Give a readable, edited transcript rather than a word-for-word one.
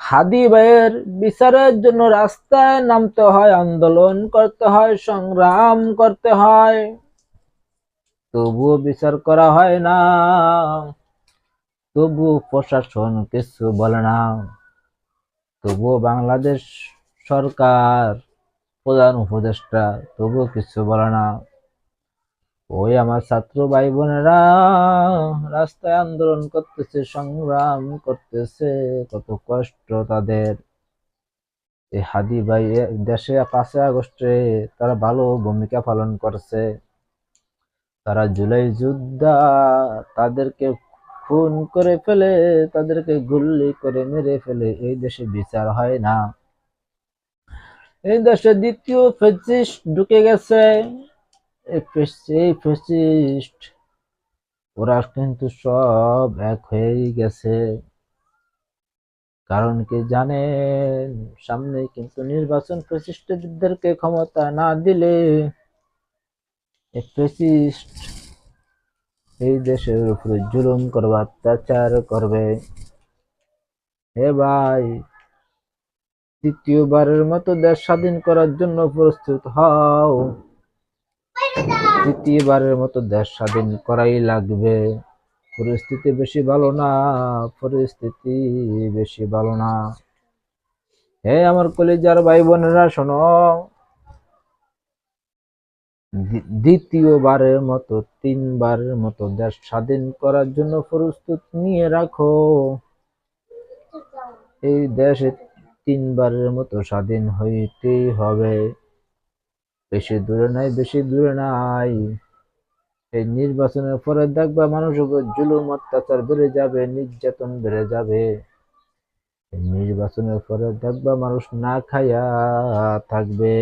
হাদি ভাইয়ের বিচারের জন্য রাস্তায় নামতে হয়, আন্দোলন করতে হয়, সংগ্রাম করতে হয়, তবুও বিচার করা হয় না। তবুও প্রশাসন কিছু বলে না। তবুও বাংলাদেশ সরকার, প্রধান উপদেষ্টা তবুও কিছু বলে না। ওই আমার ছাত্র ভাই বোনেরা রাস্তায় আন্দোলন করতেছে, সংগ্রাম করতেছে, কত কষ্ট তাদের। এই হাদি ভাই দেশে 5ই আগস্টে তারা ভালো ভূমিকা পালন করছে। তারা জুলাই যোদ্ধা, তাদেরকে খুন করে ফেলে, তাদেরকে গুলি করে মেরে ফেলে এই দেশে বিচার হয় না। এই দেশে দ্বিতীয় ফ্যাসিস্ট ঢুকে গেছে। এই ফ্যাসিস্ট ওরা কিন্তু সব এক হয়েই গেছে। কারণ কি জানেন, সামনে কিন্তু নির্বাচন। ফ্যাসিস্টদেরকে ক্ষমতা না দিলে এই ফ্যাসিস্ট এই দেশের উপরে জুলুম করবে, অত্যাচার করবে। হে ভাই, তৃতীয়বারের মতো দেশ স্বাধীন করার জন্য প্রস্তুত হও। তৃতীয়বারের মতো দেশ স্বাধীন করাই লাগবে। পরিস্থিতি বেশি ভালো না, পরিস্থিতি বেশি ভালো না। হে আমার কলিজার ভাই বোনেরা শোনো, দ্বিতীয়বারের মতো, তিনবারের মতো দেশ স্বাধীন করার জন্য প্রস্তুত নিয়ে রাখো। এই দেশে তিনবারের মতো স্বাধীন হইতেই হবে। বেশি দূরে নাই, বেশি দূরে নাই। এই নির্বাচনের পরে দেখবা মানুষের উপর জুলুম অত্যাচার বেড়ে যাবে, নির্যাতন বেড়ে যাবে। নির্বাচনের পরে দেখবা মানুষ না খাইয়া থাকবে।